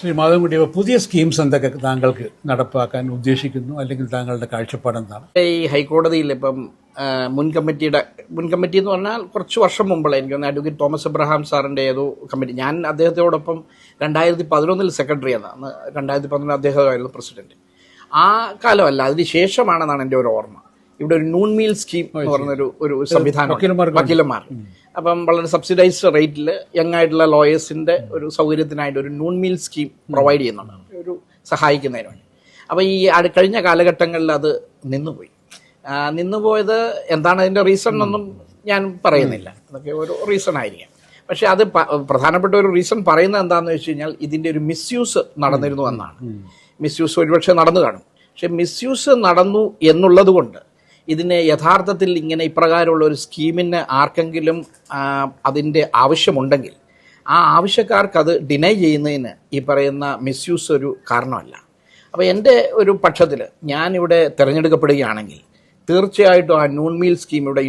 ശ്രീ മാധവൻകുട്ടി, പുതിയ സ്കീംസ് എന്തൊക്കെ താങ്കൾക്ക് നടപ്പാക്കാൻ ഉദ്ദേശിക്കുന്നു, അല്ലെങ്കിൽ താങ്കളുടെ കാഴ്ചപ്പാട് എന്താണ്? ഈ ഹൈക്കോടതിയിൽ ഇപ്പം മുൻ കമ്മിറ്റി എന്ന് പറഞ്ഞാൽ കുറച്ച് വർഷം മുമ്പുള്ള എനിക്ക് തോന്നുന്നു അഡ്വക്കേറ്റ് തോമസ് എബ്രഹാം സാറിൻ്റെ ഏതോ കമ്മിറ്റി, ഞാൻ അദ്ദേഹത്തോടൊപ്പം 2011 സെക്രട്ടറി എന്നാണ്, 2011 അദ്ദേഹമായിരുന്നു പ്രസിഡന്റ്. ആ കാലമല്ല, അതിന് ശേഷമാണെന്നാണ് എൻ്റെ ഒരു ഓർമ്മ. ഇവിടെ ഒരു നൂൺ മീൽ സ്കീം എന്ന് പറഞ്ഞൊരു സംവിധാനം, വക്കീലന്മാർ അപ്പം വളരെ സബ്സിഡൈസ്ഡ് റേറ്റിൽ യങ് ആയിട്ടുള്ള ലോയേഴ്സിൻ്റെ ഒരു സൗകര്യത്തിനായിട്ട് ഒരു നൂൺ മീൽ സ്കീം പ്രൊവൈഡ് ചെയ്യുന്നുണ്ട്, ഒരു സഹായിക്കുന്നതിന് വേണ്ടി. അപ്പോൾ ഈ കഴിഞ്ഞ കാലഘട്ടങ്ങളിൽ അത് നിന്നുപോയത് എന്താണ് അതിൻ്റെ റീസൺ ഒന്നും ഞാൻ പറയുന്നില്ല, അതൊക്കെ ഒരു റീസൺ ആയിരിക്കാം. പക്ഷേ അത് പ്രധാനപ്പെട്ട ഒരു റീസൺ പറയുന്നത് എന്താണെന്ന് വെച്ച് കഴിഞ്ഞാൽ ഇതിൻ്റെ ഒരു മിസ്യൂസ് നടന്നിരുന്നു എന്നാണ്. മിസ്യൂസ് ഒരുപക്ഷെ നടന്നു കാണും, പക്ഷെ മിസ്യൂസ് നടന്നു എന്നുള്ളത് കൊണ്ട് ഇതിന് യഥാർത്ഥത്തിൽ ഇങ്ങനെ ഇപ്രകാരമുള്ള ഒരു സ്കീമിന് ആർക്കെങ്കിലും അതിൻ്റെ ആവശ്യമുണ്ടെങ്കിൽ ആ ആവശ്യക്കാർക്ക് അത് ഡിനൈ ചെയ്യുന്നതിന് ഈ പറയുന്ന മിസ്യൂസ് ഒരു കാരണമല്ല. അപ്പോൾ എൻ്റെ ഒരു പക്ഷത്തിൽ ഞാനിവിടെ തിരഞ്ഞെടുക്കപ്പെടുകയാണെങ്കിൽ തീർച്ചയായിട്ടും ആ നൂൺ മീൽ സ്കീം ഇവിടെ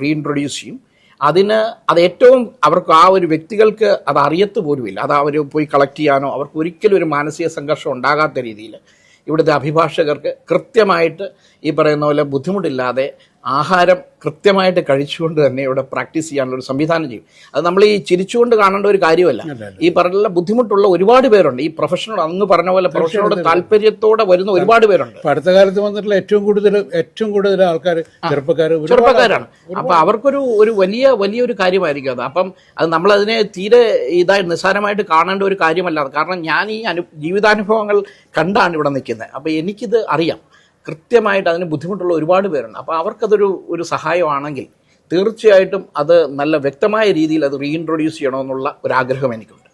റീഇൻട്രൊഡ്യൂസ് ചെയ്യും. അത് ഏറ്റവും അവർക്ക് ആ ഒരു വ്യക്തികൾക്ക് അത് അറിയത്ത് പോലുമില്ല, അത് അവർ പോയി കളക്ട് ചെയ്യാനോ അവർക്ക് ഒരിക്കലും ഒരു മാനസിക സംഘർഷം ഉണ്ടാകാത്ത രീതിയിൽ ഇവിടുത്തെ അഭിഭാഷകർക്ക് കൃത്യമായിട്ട് ഈ പറയുന്ന പോലെ ബുദ്ധിമുട്ടില്ലാതെ ആഹാരം കൃത്യമായിട്ട് കഴിച്ചുകൊണ്ട് തന്നെ ഇവിടെ പ്രാക്ടീസ് ചെയ്യാനുള്ള ഒരു സംവിധാനം ചെയ്യും. അത് നമ്മൾ ഈ ചിരിച്ചുകൊണ്ട് കാണേണ്ട ഒരു കാര്യമല്ല. ഈ പറഞ്ഞ ബുദ്ധിമുട്ടുള്ള ഒരുപാട് പേരുണ്ട്, ഈ പ്രൊഫഷനോട് അങ്ങ് പറഞ്ഞ പോലെ പ്രൊഫഷനോട് താല്പര്യത്തോടെ വരുന്ന ഒരുപാട് പേരുണ്ട്. അടുത്ത കാലത്ത് വന്നിട്ടുള്ള ഏറ്റവും കൂടുതൽ ആൾക്കാർ ചെറുപ്പക്കാരാണ്. അപ്പൊ അവർക്കൊരു വലിയൊരു കാര്യമായിരിക്കും അത്. അപ്പം അത് നമ്മളതിനെ തീരെ നിസ്സാരമായിട്ട് കാണേണ്ട ഒരു കാര്യമല്ല. കാരണം ഞാൻ ഈ ജീവിതാനുഭവങ്ങൾ കണ്ടാണ് ഇവിടെ നിൽക്കുന്നത്. അപ്പൊ എനിക്കിത് അറിയാം, കൃത്യമായിട്ട് അതിന് ബുദ്ധിമുട്ടുള്ള ഒരുപാട് പേരുണ്ട്. അപ്പോൾ അവർക്കതൊരു സഹായമാണെങ്കിൽ തീർച്ചയായിട്ടും അത് നല്ല വ്യക്തമായ രീതിയിൽ അത് റീഇൻട്രൊഡ്യൂസ് ചെയ്യണമെന്നുള്ള ഒരാഗ്രഹം എനിക്കുണ്ട്.